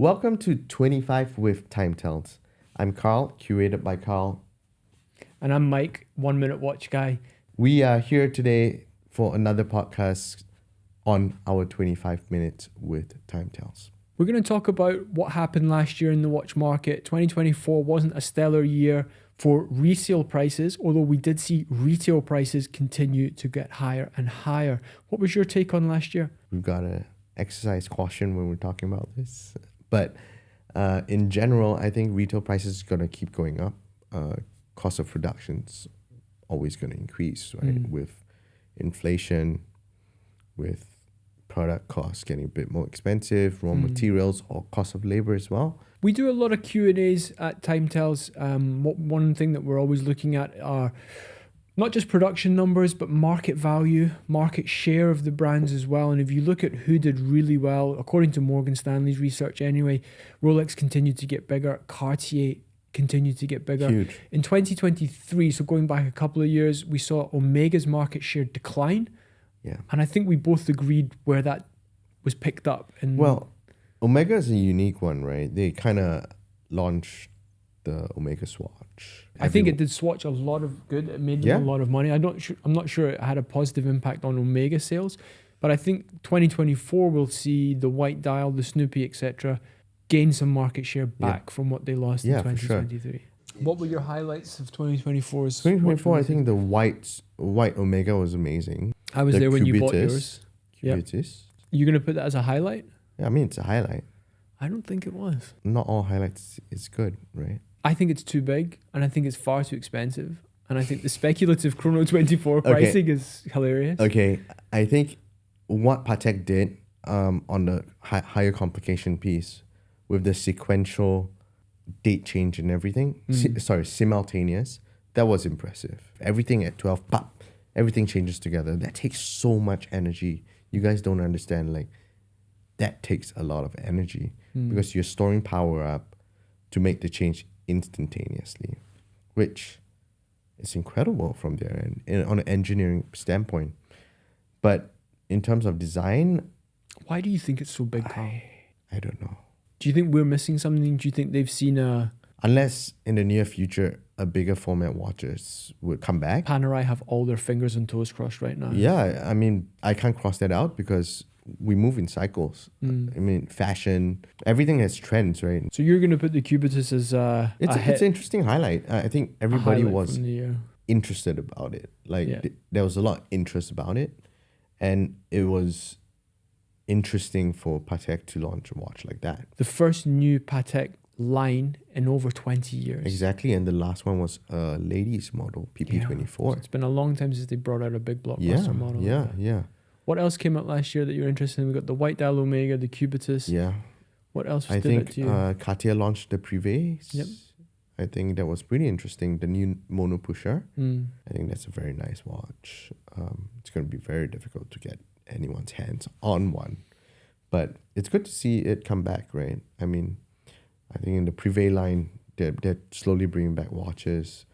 Welcome to 25 with TimeTells. I'm Carl, curated by Carl. And I'm Mike, 1 minute watch guy. We are here today for another podcast on our 25 minutes with TimeTells. We're going to talk about what happened last year in the watch market. 2024 wasn't a stellar year for resale prices, although we did see retail prices continue to get higher and higher. What was your take on last year? We've got to exercise caution when we're talking about this. But in general, I think retail prices are going to keep going up. Cost of production's always going to increase, right? With inflation, with product costs getting a bit more expensive, raw materials, or cost of labor as well. We do a lot of Q&As at TimeTells. One thing that we're always looking at are not just production numbers, but market value, market share of the brands as well. And if you look at who did really well, according to Morgan Stanley's research anyway, Rolex continued to get bigger, Cartier continued to get bigger. Huge. In 2023, so going back a couple of years, we saw Omega's market share decline. Yeah. And I think we both agreed where that was picked up. And Well, Omega is a unique one, right? They kind of launched the Omega Swatch. I think it did Swatch a lot of good. It made them a lot of money. I'm not sure it had a positive impact on Omega sales, but I think 2024 will see the White Dial, the Snoopy, etc., gain some market share back from what they lost in 2023. For sure. What were your highlights of 2024's? 2024, I think the white Omega was amazing. I was there when you bought yours. Cubitus. You're going to put that as a highlight? Yeah, I mean, it's a highlight. I don't think it was. Not all highlights is good, right? I think it's too big, and I think it's far too expensive. And I think the speculative Chrono 24 pricing is hilarious. Okay, I think what Patek did on the higher complication piece with the sequential date change and everything, simultaneous, that was impressive. Everything at 12, pop, everything changes together. That takes so much energy. You guys don't understand, like, that takes a lot of energy because you're storing power up to make the change instantaneously, which is incredible from there and on an engineering standpoint. But in terms of design, why do you think it's so big, Carl? I don't know. Do you think we're missing something? Do you think they've seen Unless in the near future a bigger format watches would come back. Panerai have all their fingers and toes crossed right now? Yeah, I mean, I can't cross that out because we move in cycles. I mean, fashion, everything has trends, right? So you're going to put the Cubitus as it's an interesting highlight. I think everybody was interested about it. Like there was a lot of interest about it, and it was interesting for Patek to launch a watch like that. The first new Patek line in over 20 years. Exactly, and the last one was a ladies model, PP24. So it's been a long time since they brought out a big blockbuster model. Yeah. What else came out last year that you're interested in? We got the White Dial Omega, the Cubitus. Yeah. What else I stood out to you? think Cartier launched the Privé. Yep. I think that was pretty interesting. The new Mono Pusher. I think that's a very nice watch. It's going to be very difficult to get anyone's hands on one. But it's good to see it come back, right? I mean, I think in the Privé line, they're slowly bringing back watches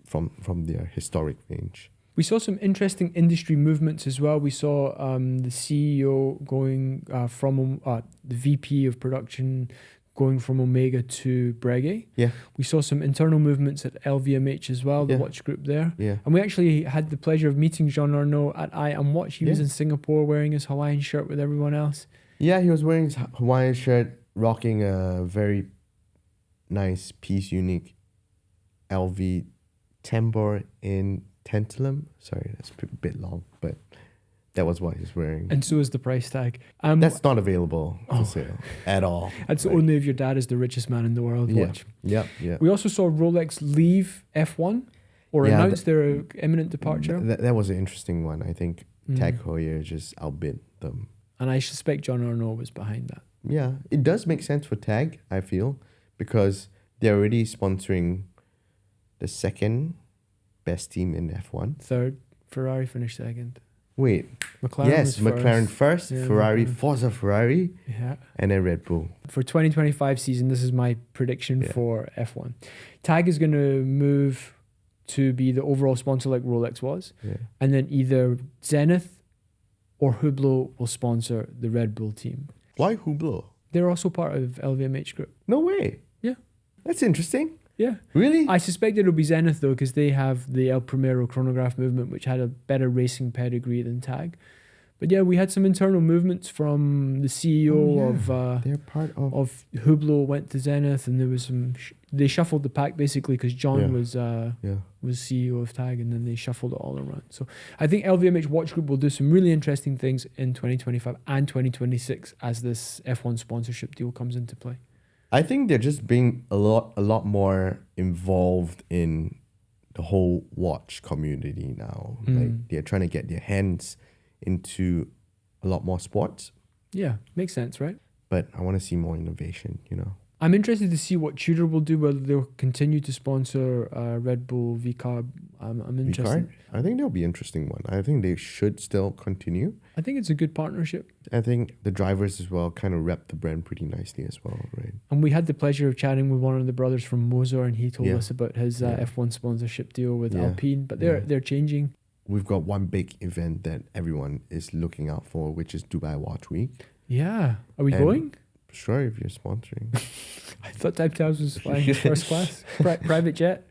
from their historic range. We saw some interesting industry movements as well. We saw the CEO going from the VP of production going from Omega to Breguet. Yeah. We saw some internal movements at LVMH as well, the watch group there. Yeah. And we actually had the pleasure of meeting Jean Arnaud at I Am Watch. He was in Singapore wearing his Hawaiian shirt with everyone else. Yeah, he was wearing his Hawaiian shirt, rocking a very nice piece, unique LV Tambor in tantalum. Sorry, that's a bit long, but that was what he's wearing. And so is the price tag. That's not available for sale at all. That's only if your dad is the richest man in the world watch. Yeah. We also saw Rolex leave F1 or announce their imminent departure. That was an interesting one. I think Tag Heuer just outbid them. And I suspect Jean Arnaud was behind that. Yeah, it does make sense for Tag, I feel, because they're already sponsoring the second best team in F1. Third, Ferrari finished second. Wait. McLaren McLaren first, Ferrari, McLaren. Forza Ferrari, and then Red Bull. For 2025 season, this is my prediction for F1. Tag is going to move to be the overall sponsor like Rolex was. Yeah. And then either Zenith or Hublot will sponsor the Red Bull team. Why Hublot? They're also part of LVMH Group. No way. Yeah. That's interesting. Yeah. Really? I suspect it'll be Zenith though, because they have the El Primero chronograph movement, which had a better racing pedigree than Tag. But yeah, we had some internal movements from the CEO They're part of. of Hublot went to Zenith, and there was some. They shuffled the pack basically because John Yeah. was CEO of Tag, and then they shuffled it all around. So I think LVMH Watch Group will do some really interesting things in 2025 and 2026 as this F1 sponsorship deal comes into play. I think they're just being a lot more involved in the whole watch community now. Like they're trying to get their hands into a lot more sports. Yeah, makes sense, right? But I want to see more innovation, you know. I'm interested to see what Tudor will do, whether they'll continue to sponsor Red Bull, V-Carb. I'm interested. V-Card? I think that'll be an interesting one. I think they should still continue. I think it's a good partnership. I think the drivers as well kind of rep the brand pretty nicely as well, right? And we had the pleasure of chatting with one of the brothers from Moser, and he told Yeah. us about his F1 sponsorship deal with Yeah. Alpine. But Yeah. they're changing. We've got one big event that everyone is looking out for, which is Dubai Watch Week. Yeah. Are we And- going? Sure, if you're sponsoring. I thought TimeTells was flying first class. Private jet.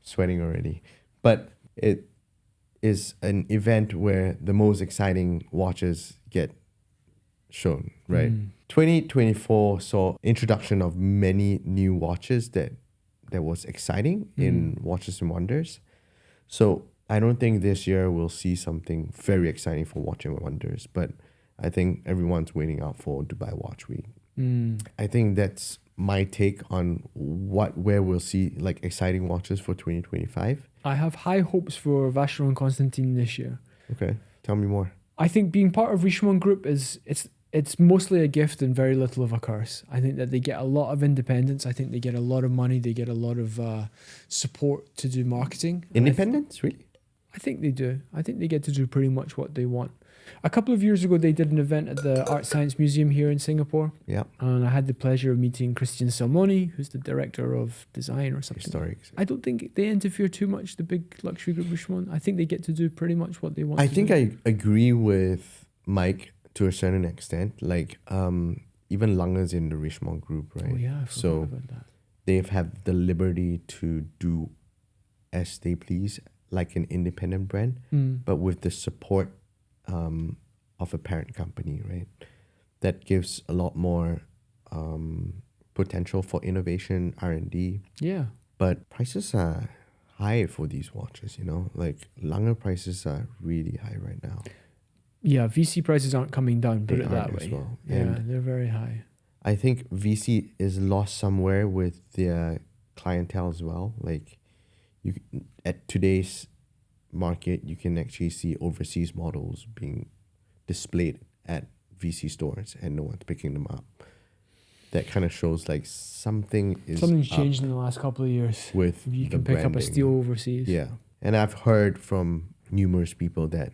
Sweating already. But it is an event where the most exciting watches get shown, right? 2024 saw introduction of many new watches that was exciting in Watches and Wonders. So I don't think this year we'll see something very exciting for Watch and Wonders, but I think everyone's waiting out for Dubai Watch Week. I think that's my take on where we'll see like exciting watches for 2025. I have high hopes for Vacheron Constantin this year. Okay, tell me more. I think being part of Richemont Group it's mostly a gift and very little of a curse. I think that they get a lot of independence. I think they get a lot of money. They get a lot of support to do marketing. Independence, really? I think they do. I think they get to do pretty much what they want. A couple of years ago, they did an event at the Art Science Museum here in Singapore. Yeah. And I had the pleasure of meeting Christian Salmoni, who's the director of design or something. Historic. I don't think they interfere too much, the big luxury group Richemont. I think they get to do pretty much what they want I to think do. I agree with Mike to a certain extent. Like, even Lange's in the Richemont group, right? Oh, yeah, I forgot about that. They've had the liberty to do as they please, like an independent brand, but with the support of a parent company, right? That gives a lot more potential for innovation, R&D. Yeah. But prices are high for these watches, you know? Like Lange prices are really high right now. Yeah, VC prices aren't coming down, put They it that aren't as way. well. Yeah, And they're very high. I think VC is lost somewhere with their clientele as well. Like you at today's market, you can actually see overseas models being displayed at VC stores and no one's picking them up. That kind of shows like something's up changed in the last couple of years. with You the can pick up a branding. steel overseas. Yeah. And I've heard from numerous people that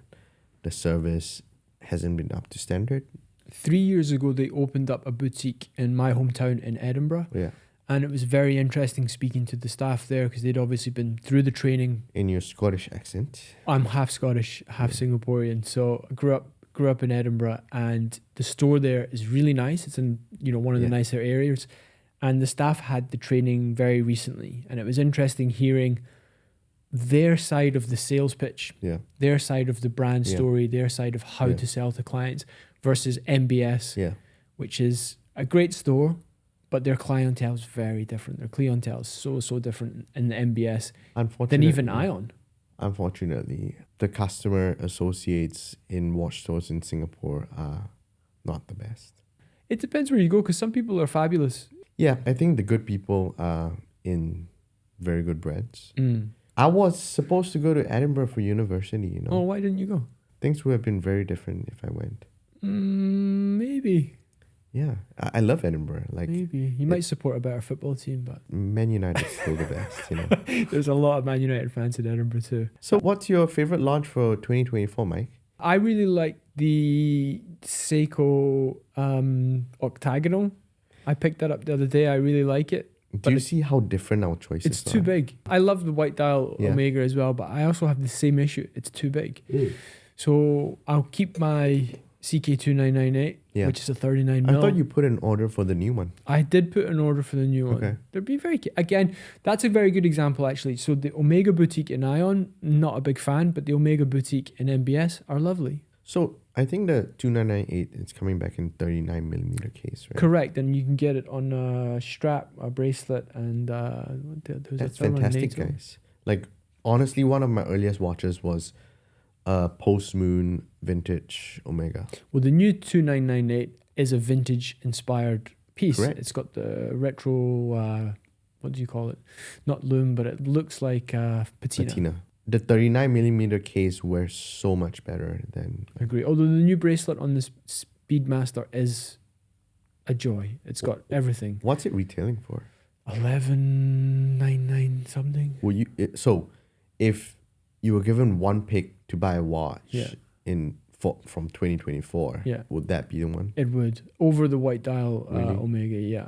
the service hasn't been up to standard. 3 years ago, they opened up a boutique in my hometown in Edinburgh. Yeah. And it was very interesting speaking to the staff there because they'd obviously been through the training. In your Scottish accent. I'm half Scottish, half Singaporean. So I grew up in Edinburgh, and the store there is really nice. It's in one of the nicer areas. And the staff had the training very recently. And it was interesting hearing their side of the sales pitch, their side of the brand story, their side of how to sell to clients versus MBS, which is a great store, but their clientele is very different. Their clientele is so different in the MBS than even Ion. Unfortunately, the customer associates in watch stores in Singapore are not the best. It depends where you go because some people are fabulous. Yeah, I think the good people are in very good brands. I was supposed to go to Edinburgh for university, Oh, why didn't you go? Things would have been very different if I went. Maybe. Yeah, I love Edinburgh. Like Maybe. You might support a better football team, but Man United is still the best, there's a lot of Man United fans in Edinburgh too. So what's your favorite launch for 2024, Mike? I really like the Seiko octagonal. I picked that up the other day. I really like it. Do you see how different our choices are? It's too big. I love the white dial Yeah. Omega as well, but I also have the same issue. It's too big. So I'll keep my CK2998, Yeah. which is a 39 I mil. thought you put an order for the new one. I did put an order for the new one. Okay. They'd be very again. That's a very good example actually. So the Omega Boutique in Ion, not a big fan, but the Omega Boutique in MBS are lovely. So I think the 2998 is coming back in 39mm case, right? Correct, and you can get it on a strap, a bracelet, and That's fantastic, guys. Like honestly, one of my earliest watches was a post-moon vintage Omega. Well, the new 2998 is a vintage inspired piece. Correct. It's got the retro, what do you call it? Not loom, but it looks like patina. The 39mm case wears so much better than... I agree. Although the new bracelet on this Speedmaster is a joy. It's got everything. What's it retailing for? 1199 something. So if you were given one pick to buy a watch Yeah. from 2024, Yeah. would that be the one? It would. Over the white dial Really? Omega, yeah.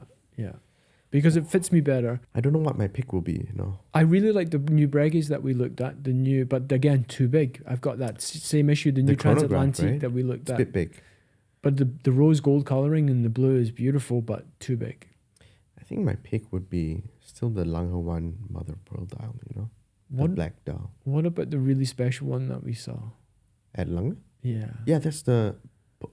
Because it fits me better. I don't know what my pick will be, I really like the new Bregues that we looked at. But again, too big. I've got that same issue, the new chronograph, transatlantic right? that we looked It's a at. bit big. But the rose gold coloring and the blue is beautiful, but too big. I think my pick would be still the Lange 1 mother of pearl dial, the What black dial. What about the really special one that we saw? At Lange? Yeah. Yeah, that's the...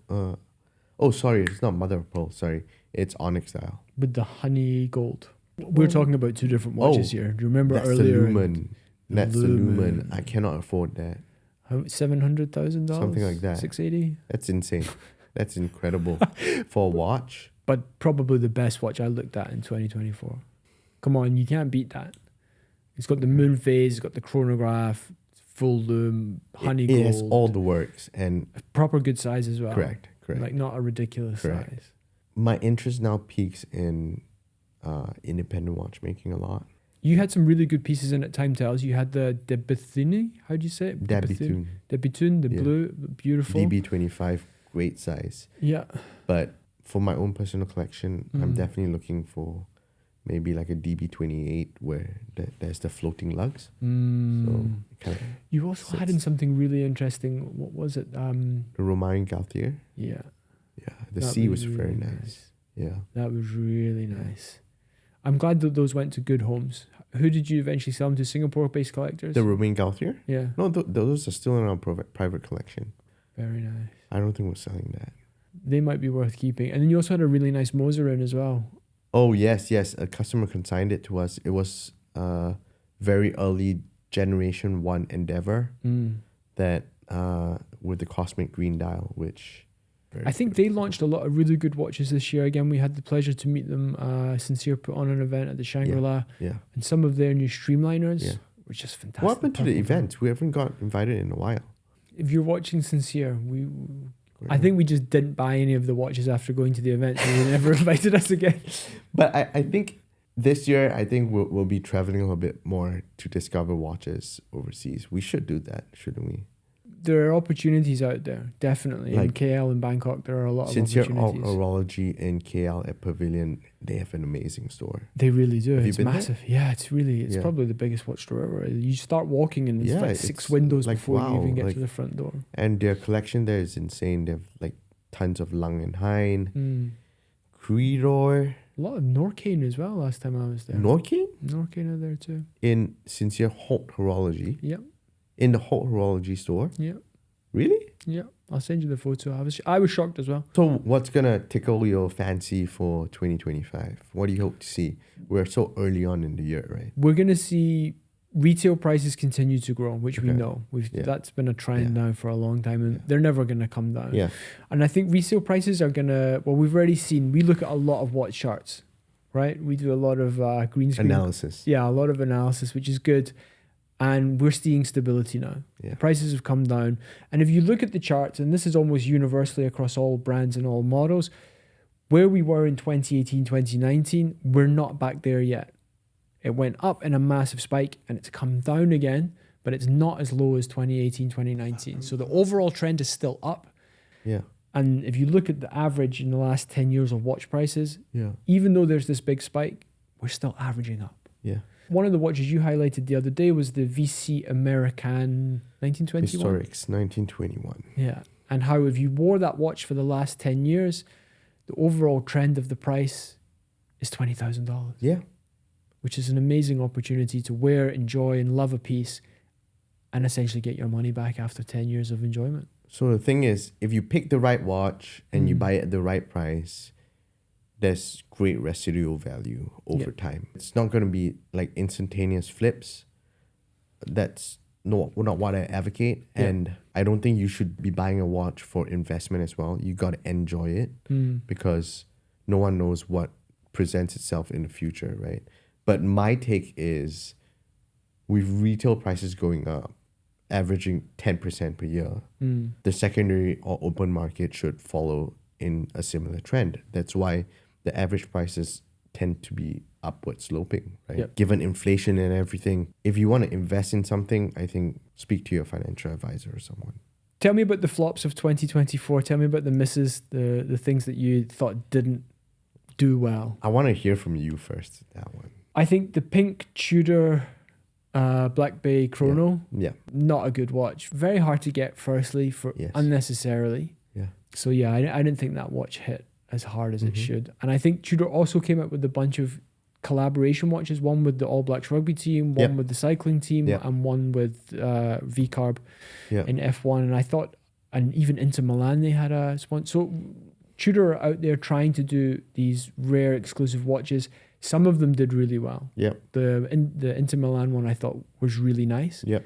oh, sorry, it's not mother of pearl, sorry. It's onyx dial. With the honey gold. We're talking about two different watches here. Do you remember That's earlier? the Lumen. That's the Lumen. I cannot afford that. $700,000? Something like that. 680. That's insane. That's incredible for a watch. But probably the best watch I looked at in 2024. Come on, you can't beat that. It's got the moon phase, it's got the chronograph, full loom, honey gold. It has all the works and proper good size as well. correct. Like not a ridiculous size. My interest now peaks in independent watchmaking a lot. You had some really good pieces in at TimeTells. You had the Bethune, how do you say it? Dabitune. The Yeah. blue, beautiful. DB25, great size. Yeah. But for my own personal collection, I'm definitely looking for maybe like a DB28 where there's the floating lugs. So it kind of You also had in something really interesting. What was it? the Romain Gaultier. Yeah. Yeah, the That C was really very nice. Yeah. That was really nice. I'm glad that those went to good homes. Who did you eventually sell them to? Singapore-based collectors? The Romain Gaultier? Yeah. No, those are still in our private collection. Very nice. I don't think we're selling that. They might be worth keeping. And then you also had a really nice Moser in as well. Oh, yes. A customer consigned it to us. It was very early Generation 1 Endeavor that with the Cosmic Green dial, which... I think they launched a lot of really good watches this year. Again, we had the pleasure to meet them. Sincere put on an event at the Shangri-La. Yeah. And some of their new Streamliners were just fantastic. What happened to the event? We haven't got invited in a while. If you're watching Sincere, I think we just didn't buy any of the watches after going to the event, so they never invited us again. But I think this year, we'll be traveling a little bit more to discover watches overseas. We should do that, shouldn't we? There are opportunities out there, definitely. In KL and Bangkok, there are a lot of Sincere opportunities. Horology in KL at Pavilion, they have an amazing store. They really do. Have you It's been there? massive. Yeah, it's probably the biggest watch store ever. You start walking and there's like 6 windows like, before you even get like- to the front door. And their collection there is insane. They have like tons of Lang & Hein, Creedor, A lot of Norcane as well last time I was there. Norcane Norcane are there too. in Sincere Haute Horology. Yep. In the Haute Horology store. Yep. Really? Yep. I'll send you the photo. I was shocked as well. So what's going to tickle your fancy for 2025? What do you hope to see? We're so early on in the year, right? We're going to see retail prices continue to grow, which we Okay. know. Yeah. That's been a trend Yeah. now for a long time, and they're never going to come down. Yeah. And I think resale prices are going to, we've already seen, we look at a lot of watch charts, right? We do a lot of green screen. Analysis. Yeah, a lot of analysis, which is good. And we're seeing stability now. Yeah. The prices have come down. And if you look at the charts, and this is almost universally across all brands and all models, where we were in 2018, 2019, we're not back there yet. It went up in a massive spike and it's come down again, but it's not as low as 2018, 2019. So the overall trend is still up. Yeah. And if you look at the average in the last 10 years of watch prices, Yeah. even though there's this big spike, we're still averaging up. Yeah. One of the watches you highlighted the other day was the VC American 1921. Historics 1921. Yeah. and how if you wore that watch for the last 10 years, the overall trend of the price is $20,000. Yeah. Which is an amazing opportunity to wear, enjoy, and love a piece and essentially get your money back after 10 years of enjoyment. So the thing is, if you pick the right watch and you buy it at the right price, there's great residual value over time. It's not going to be like instantaneous flips. That's not what I advocate. And I don't think you should be buying a watch for investment as well. You got to enjoy it because no one knows what presents itself in the future, right? But my take is with retail prices going up, averaging 10% per year, the secondary or open market should follow in a similar trend. That's why the average prices tend to be upward sloping, right? Yep. Given inflation and everything, if you want to invest in something, I think speak to your financial advisor or someone. Tell me about the flops of 2024. Tell me about the misses, the things that you thought didn't do well. I want to hear from you first, that one. I think the pink Tudor Black Bay Chrono, not a good watch. Very hard to get, firstly, for unnecessarily. Yeah. So yeah, I didn't think that watch hit as hard as it should. And I think Tudor also came up with a bunch of collaboration watches, one with the All Blacks rugby team, one with the cycling team, and one with V-Carb in F1. And I thought, and even Inter Milan, they had a sponsor. So Tudor are out there trying to do these rare exclusive watches. Some of them did really well. Yep. The Inter Milan one I thought was really nice. Yep.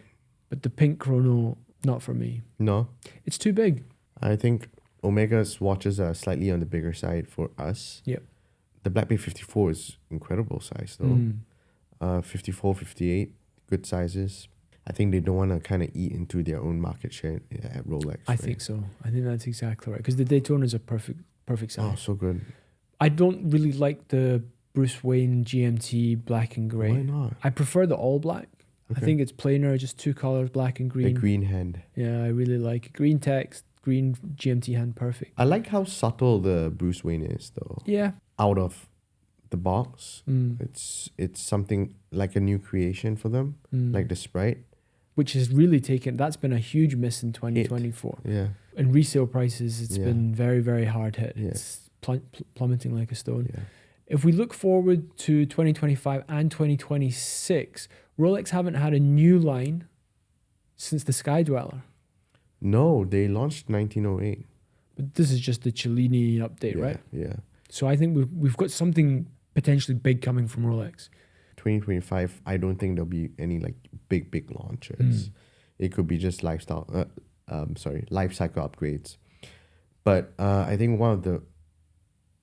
But the pink Chrono, not for me. No. It's too big. I think Omega's watches are slightly on the bigger side for us. Yep. The Black Bay 54 is incredible size though. 54, 58, good sizes. I think they don't want to kind of eat into their own market share at Rolex. I think so. I think that's exactly right. Because the Daytona's a perfect size. Oh, so good. I don't really like the Bruce Wayne GMT black and grey. Why not? I prefer the all black. Okay. I think it's plainer, just two colors, black and green. The green hand. Yeah, I really like it. Green text, green GMT hand, perfect. I like how subtle the Bruce Wayne is though. Yeah. Out of the box. It's something like a new creation for them, like the Sprite. Which has really that's been a huge miss in 2024. Yeah. And resale prices, it's been very, very hard hit. Yeah. It's plummeting like a stone. Yeah. If we look forward to 2025 and 2026, Rolex haven't had a new line since the Sky Dweller. No, they launched 1908. But this is just the Cellini update, right? Yeah. So I think we've got something potentially big coming from Rolex. 2025, I don't think there'll be any like big launches. It could be just life cycle upgrades. But I think one of the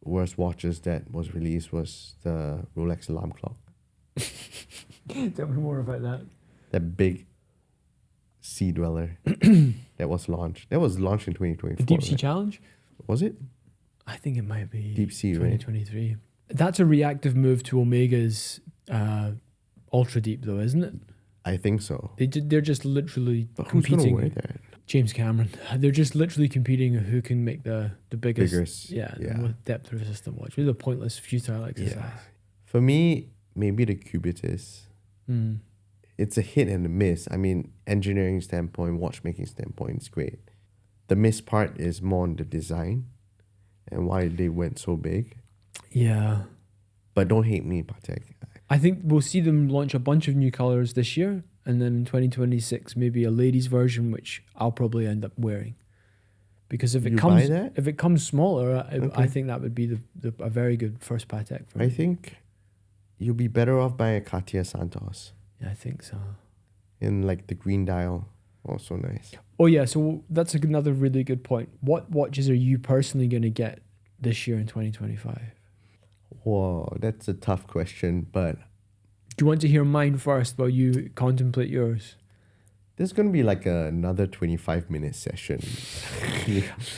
worst watches that was released was the Rolex alarm clock. Tell me more about that. That big Sea Dweller that was launched. That was launched in 2024. The Deep Sea Challenge? Was it? I think it might be Deep Sea, 2023. Right? That's a reactive move to Omega's Ultra Deep, though, isn't it? I think so. They're just literally competing. Who's gonna wear that? James Cameron. They're just literally competing who can make the biggest the depth resistant watch. Really a pointless, futile exercise. Yeah. For me, maybe the Cubitus. It's a hit and a miss. I mean, engineering standpoint, watchmaking standpoint, it's great. The miss part is more on the design and why they went so big. Yeah. But don't hate me, Patek. I think we'll see them launch a bunch of new colors this year. And then in 2026, maybe a ladies version, which I'll probably end up wearing. Because if it comes smaller, I think that would be a very good first Patek for me. I think you'll be better off buying a Cartier Santos. Yeah, I think so. In like the green dial. Also nice. Oh yeah, so that's another really good point. What watches are you personally going to get this year in 2025? Whoa, that's a tough question, but... Do you want to hear mine first while you contemplate yours? There's going to be like another 25-minute session.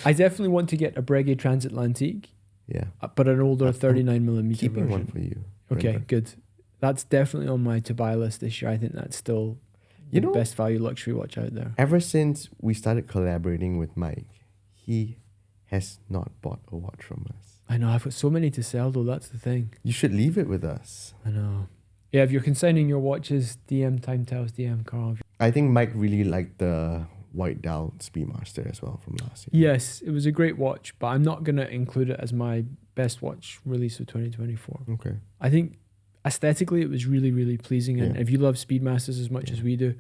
I definitely want to get a Breguet Transatlantique. Yeah. But an older 39mm keeping version. One for you. Okay, Brenda. good. That's definitely on my to-buy list this year. I think that's still the best value luxury watch out there. Ever since we started collaborating with Mike, he has not bought a watch from us. I know. I've got so many to sell, though. That's the thing. You should leave it with us. I know. Yeah, if you're consigning your watches, DM TimeTells, DM Carl. I think Mike really liked the white dial Speedmaster as well from last year. Yes, it was a great watch, but I'm not going to include it as my best watch release of 2024. Okay. I think aesthetically it was really, really pleasing. And Yeah. if you love Speedmasters as much as we do,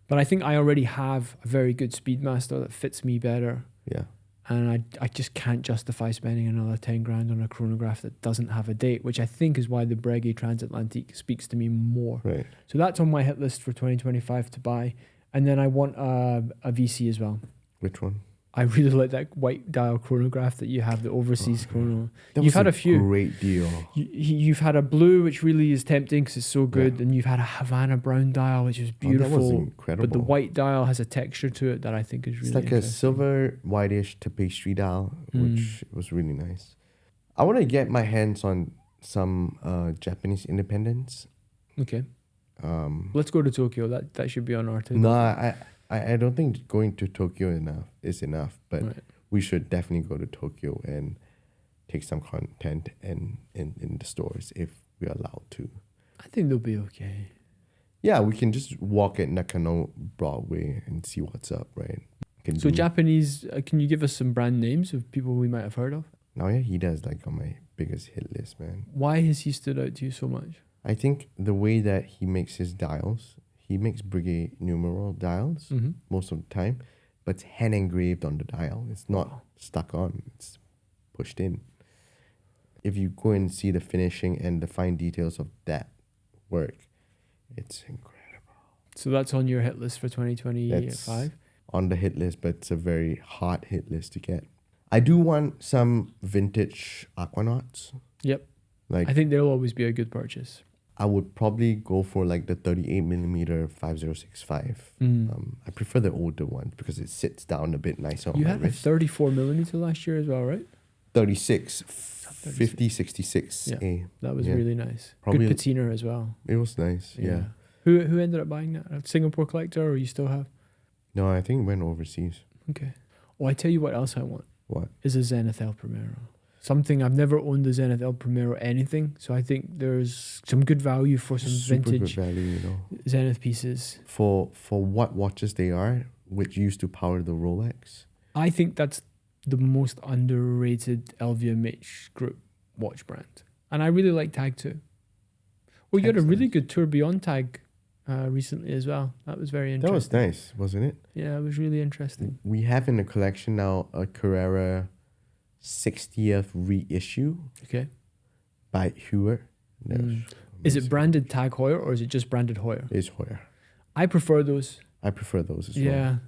but I think I already have a very good Speedmaster that fits me better. Yeah. And I just can't justify spending another 10 grand on a chronograph that doesn't have a date, which I think is why the Breguet Transatlantique speaks to me more. Right. So that's on my hit list for 2025 to buy. And then I want a VC as well. Which one? I really like that white dial chronograph that you have, the overseas chrono. That You've was had a few. Great deal. You've had a blue, which really is tempting because it's so good, and you've had a Havana brown dial, which is beautiful. That was incredible. But the white dial has a texture to it that I think is really It's like a interesting. silver whitish tapestry dial, which was really nice. I want to get my hands on some Japanese independents. Okay. Let's go to Tokyo. That should be on our table. No, I don't think going to Tokyo is enough, but we should definitely go to Tokyo and take some content in the stores if we're allowed to. I think they'll be okay. Yeah, we can just walk at Nakano Broadway and see what's up, right? So Japanese, can you give us some brand names of people we might have heard of? Naoya Hida is like on my biggest hit list, man. Why has he stood out to you so much? I think the way that he makes his dials, he makes Breguet numeral dials most of the time, but it's hand engraved on the dial. It's not stuck on, it's pushed in. If you go and see the finishing and the fine details of that work, it's incredible. So that's on your hit list for 2025? That's on the hit list, but it's a very hard hit list to get. I do want some vintage Aquanauts. Yep. Like, I think they'll always be a good purchase. I would probably go for like the 38mm 5065. I prefer the older ones because it sits down a bit nicer on You my had wrist. a 34mm last year as well, right? 36, 5066A. Yeah. That was really nice. Probably- Good patina as well. It was nice, yeah. Who ended up buying that? A Singapore collector, or you still have? No, I think it went overseas. Okay. Oh, I tell you what else I want. What? Is a Zenith El Primero. Something I've never owned, the Zenith El Primero anything. So I think there's some good value for some Super vintage good value, you know. Zenith pieces. For what watches they are, which used to power the Rolex. I think that's the most underrated LVMH group watch brand. And I really like Tag too. Well, you had a really good Tour Beyond Tag recently as well. That was very interesting. That was nice, wasn't it? Yeah, it was really interesting. We have in the collection now a Carrera 60th reissue Okay. by Heuer. Is it branded Tag Heuer or is it just branded Heuer? It's Heuer. I prefer those. I prefer those as well.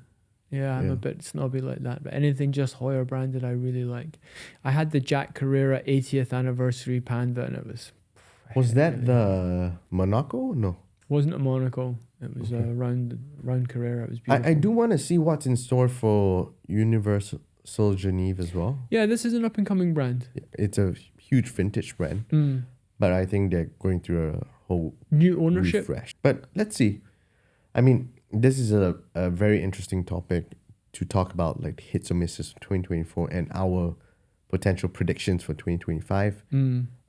Yeah, I'm a bit snobby like that. But anything just Heuer branded, I really like. I had the Jack Carrera 80th anniversary Panda, and it was. Was that the Monaco? No. Wasn't a Monaco. It was a round Carrera. It was beautiful. I do want to see what's in store for Universal Geneve as well. Yeah, this is an up and coming brand. It's a huge vintage brand, but I think they're going through a whole new ownership refresh. But let's see. I mean, this is a very interesting topic to talk about, like hits or misses for 2024 and our potential predictions for 2025.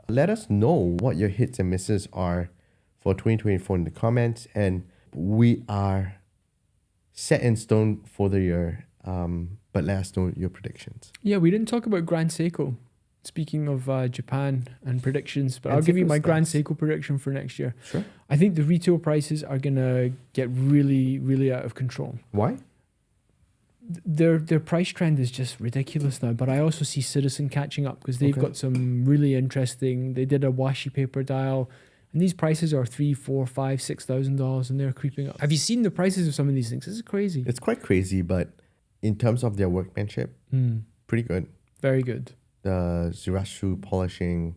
Let us know what your hits and misses are for 2024 in the comments, and we are set in stone for the year. But let us know your predictions. Yeah, we didn't talk about Grand Seiko. Speaking of Japan and predictions, but And I'll give you Seiko my Grand stats. Seiko prediction for next year. Sure. I think the retail prices are gonna get really, really out of control. Why? Their price trend is just ridiculous now. But I also see Citizen catching up because they've got some really interesting. They did a washi paper dial, and these prices are $3,000, $4,000, $5,000, $6,000, and they're creeping up. Have you seen the prices of some of these things? This is crazy. It's quite crazy, but in terms of their workmanship, pretty good. Very good. The Zirashu polishing,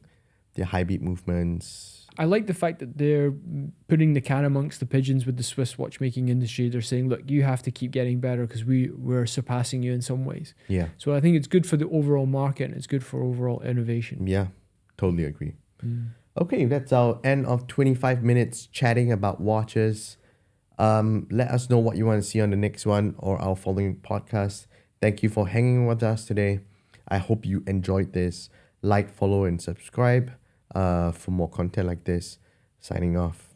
the high beat movements. I like the fact that they're putting the cat amongst the pigeons with the Swiss watchmaking industry. They're saying, look, you have to keep getting better because we're surpassing you in some ways. Yeah. So I think it's good for the overall market and it's good for overall innovation. Yeah, totally agree. Okay, that's our end of 25 minutes chatting about watches. Let us know what you want to see on the next one or our following podcast. Thank you for hanging with us today. I hope you enjoyed this. Like, follow, and subscribe for more content like this. Signing off.